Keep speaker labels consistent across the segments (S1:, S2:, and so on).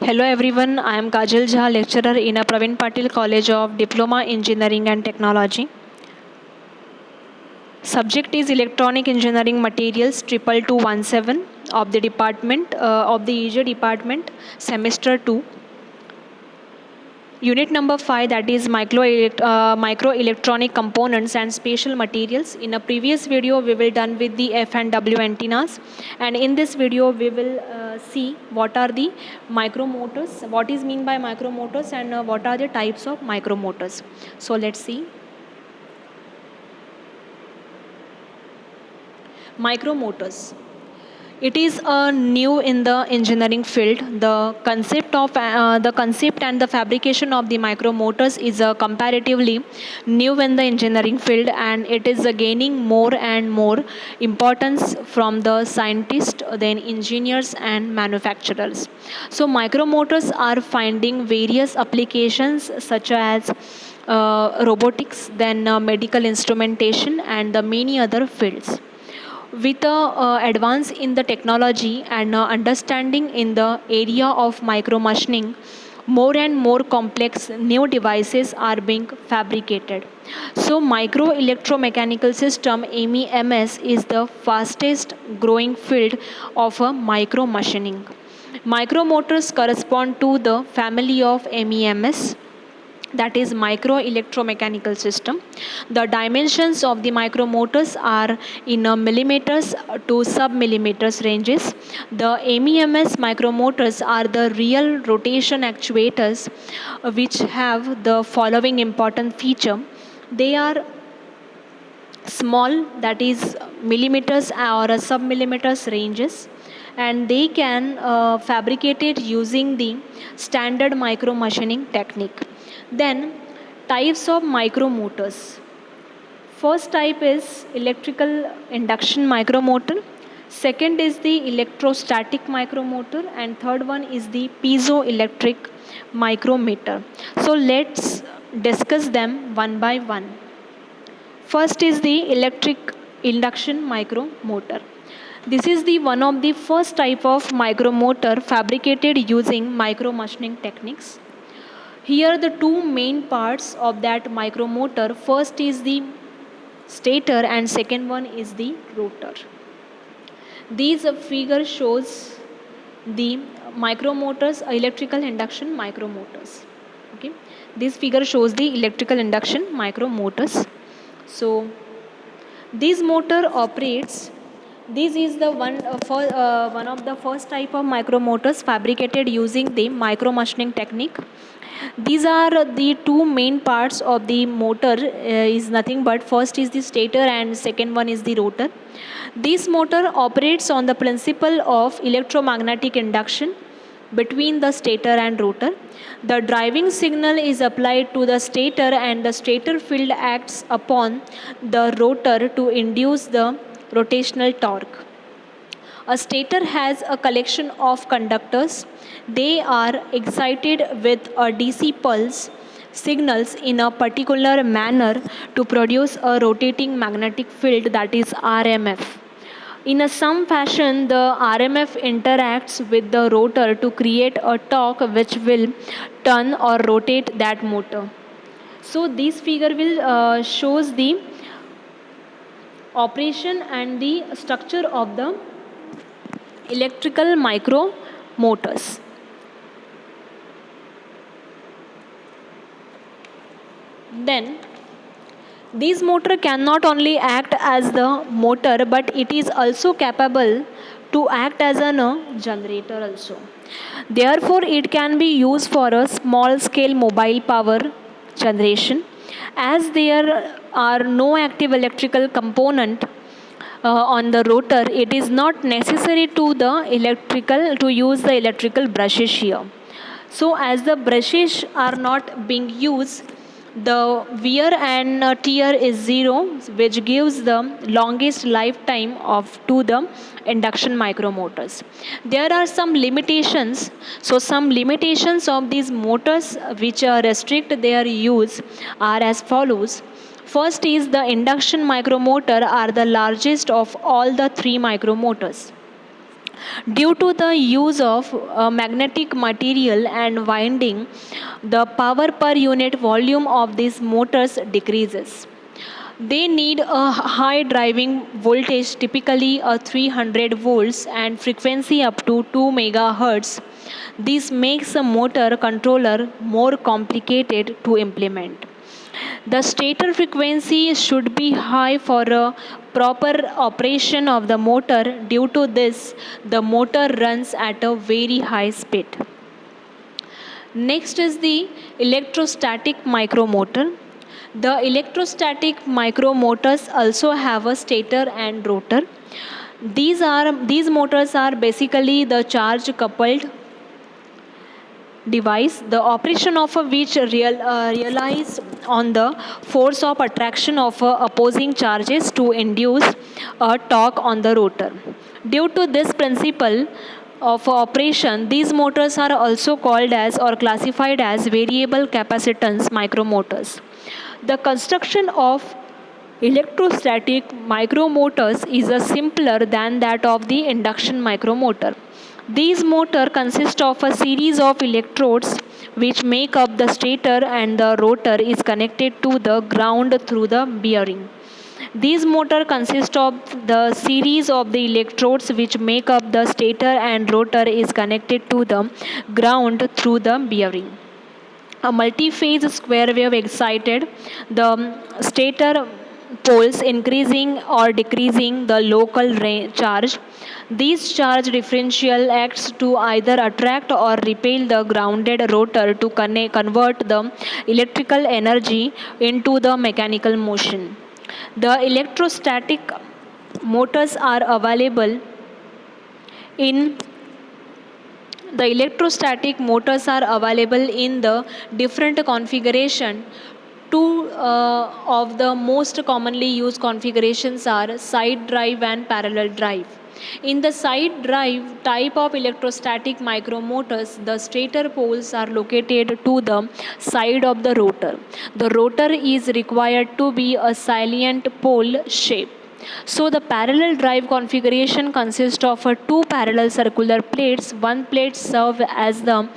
S1: Hello everyone, I am Kajal Jha, lecturer in a Pravin Patil College of Diploma Engineering and Technology. Subject is Electronic Engineering Materials 2217 of the department of the EJ department, semester 2. Unit number 5, that is microelectronic components and spatial materials. In a previous video we will done with the F and W antennas, and in this video we will see what are the micromotors, what is mean by micromotors, and what are the types of micromotors. So let's see. Micromotors. It is new in the engineering field. The concept and the fabrication of the micromotors is comparatively new in the engineering field, and it is gaining more and more importance from the scientists, then engineers and manufacturers. So micromotors are finding various applications such as robotics, then medical instrumentation, and the many other fields. With a advance in the technology and understanding in the area of micromachining, more and more complex new devices are being fabricated. So micro electromechanical system MEMS is the fastest growing field of micromachining. Micromotors correspond to the family of MEMS, that is micro electromechanical system. The dimensions of the micromotors are in millimeters to sub-millimeters ranges. The MEMS micromotors are the real rotation actuators which have the following important feature. They are small, that is millimeters or sub-millimeters ranges, and they can fabricate it using the standard micromachining technique. Then types of micromotors. First type is electrical induction micromotor. Second is the electrostatic micromotor, and third one is the piezoelectric micrometer. So let's discuss them one by one. First is the electric induction micromotor. This is the one of the first type of micromotor fabricated using micromachining techniques. Here the two main parts of that micromotor, first is the stator and second one is the rotor. These figure shows the micromotors, electrical induction micromotors. Okay, this figure shows the electrical induction micromotors. So this motor operates. This is the one of the first type of micromotors fabricated using the micromachining technique. These are the two main parts of the motor, is nothing but first is the stator and second one is the rotor. This motor operates on the principle of electromagnetic induction between the stator and rotor. The driving signal is applied to the stator and the stator field acts upon the rotor to induce the rotational torque. A stator has a collection of conductors. They are excited with a DC pulse signals in a particular manner to produce a rotating magnetic field, that is RMF. In some fashion, the RMF interacts with the rotor to create a torque which will turn or rotate that motor. So this figure will shows the operation and the structure of the electrical micromotors. Then this motor can not only act as the motor, but it is also capable to act as a generator also. Therefore, it can be used for a small scale mobile power generation. As there are no active electrical component on the rotor, it is not necessary to use the electrical brushes here. So as the brushes are not being used, the wear and tear is zero, which gives the longest lifetime to the induction micromotors. There are some limitations. So some limitations of these motors which restrict their use are as follows. First is the induction micromotor are the largest of all the three micromotors. Due to the use of magnetic material and winding, the power per unit volume of these motors decreases. They need a high driving voltage, typically a 300 volts, and frequency up to 2 megahertz. This makes a motor controller more complicated to implement. The stator frequency should be high for a proper operation of the motor. Due to this, the motor runs at a very high speed. Next is the electrostatic micromotor. The electrostatic micromotors also have a stator and rotor. These motors are basically the charge coupled device, the operation of which relies on the force of attraction of opposing charges to induce a torque on the rotor. Due to this principle of operation, these motors are also called as or classified as variable capacitance micromotors. The construction of electrostatic micromotors is simpler than that of the induction micromotor. These motors consist of a series of electrodes which make up the stator, and the rotor is connected to the ground through the bearing. These motors consist of the series of the electrodes which make up the stator, and rotor is connected to the ground through the bearing. A multi-phase square wave excited the stator poles, increasing or decreasing the local charge. This charge differential acts to either attract or repel the grounded rotor to convert the electrical energy into the mechanical motion. The electrostatic motors are available in the electrostatic motors are available in the different configuration. Two of the most commonly used configurations are side drive and parallel drive. In the side drive type of electrostatic micromotors, the stator poles are located to the side of the rotor. The rotor is required to be a salient pole shape. So the parallel drive configuration consists of two parallel circular plates. One plate serves as the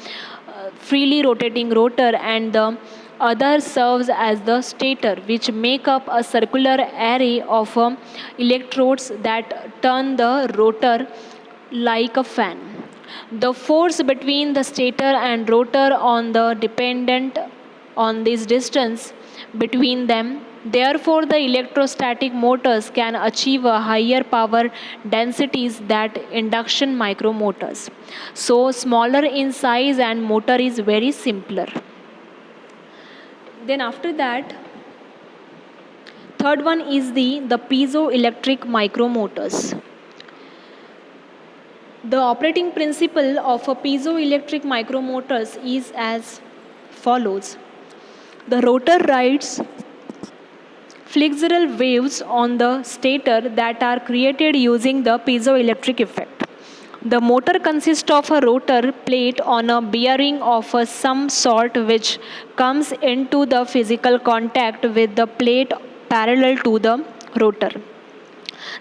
S1: freely rotating rotor, and the other serves as the stator, which make up a circular array of electrodes that turn the rotor like a fan. The force between the stator and rotor on the dependent on this distance between them. Therefore, the electrostatic motors can achieve a higher power densities than induction micromotors. So, smaller in size and motor is very simpler. Then after that, third one is the piezoelectric micromotors. The operating principle of a piezoelectric micromotors is as follows. The rotor rides flexural waves on the stator that are created using the piezoelectric effect. The motor consists of a rotor plate on a bearing of some sort which comes into the physical contact with the plate parallel to the rotor.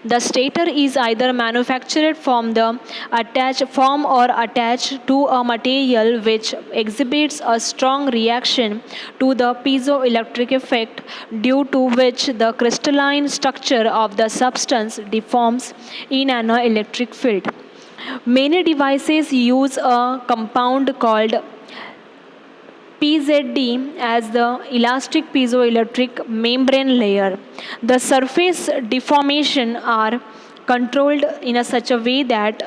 S1: The stator is either manufactured from the attached form or attached to a material which exhibits a strong reaction to the piezoelectric effect, due to which the crystalline structure of the substance deforms in an electric field. Many devices use a compound called PZD as the elastic piezoelectric membrane layer. The surface deformation are controlled in such a way that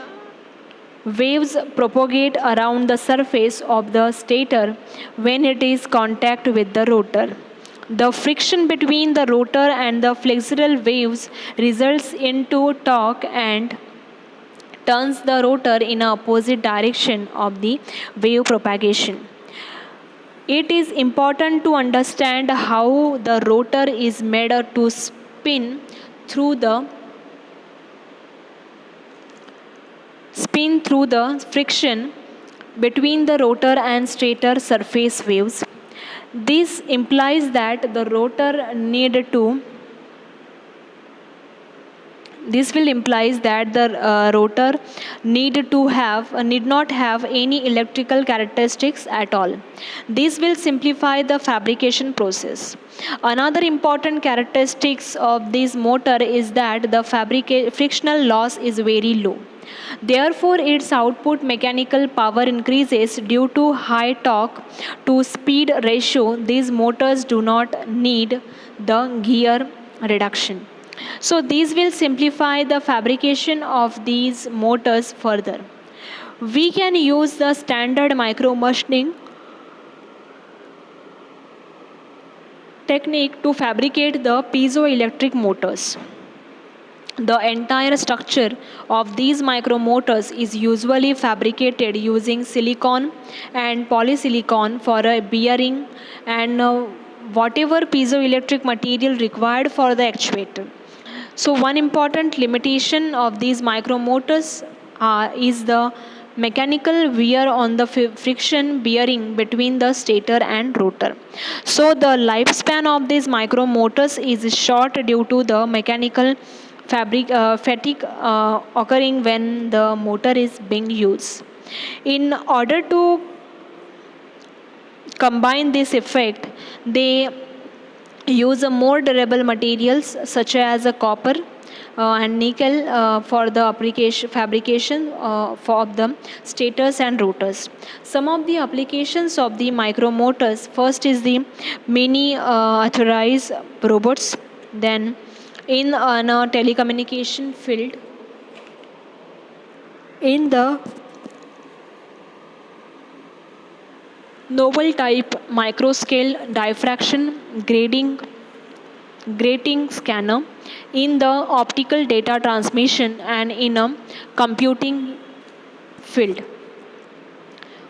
S1: waves propagate around the surface of the stator when it is contact with the rotor. The friction between the rotor and the flexural waves results into torque and turns the rotor in a opposite direction of the wave propagation. It is important to understand how the rotor is made to through the spin through the friction between the rotor and stator surface waves. This implies that the rotor This will implies that the rotor need not have any electrical characteristics at all. This will simplify the fabrication process. Another important characteristics of this motor is that the frictional loss is very low. Therefore, its output mechanical power increases due to high torque to speed ratio. These motors do not need the gear reduction. So these will simplify the fabrication of these motors further. We can use the standard micro machining technique to fabricate the piezoelectric motors. The entire structure of these micro motors is usually fabricated using silicon and polysilicon for a bearing and whatever piezoelectric material required for the actuator. So one important limitation of these micro motors is the mechanical wear on the friction bearing between the stator and rotor. So the lifespan of these micro motors is short due to the mechanical fatigue occurring when the motor is being used. In order to combine this effect, they use a more durable materials such as a copper and nickel for the application fabrication for the stators and rotors. Some of the applications of the micro motors, first is the mini authorized robots, then in a telecommunication field, in the novel type microscale diffraction grating scanner, in the optical data transmission, and in a computing field.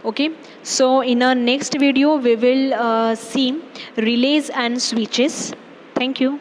S1: Okay, so in our next video we will see relays and switches. Thank you.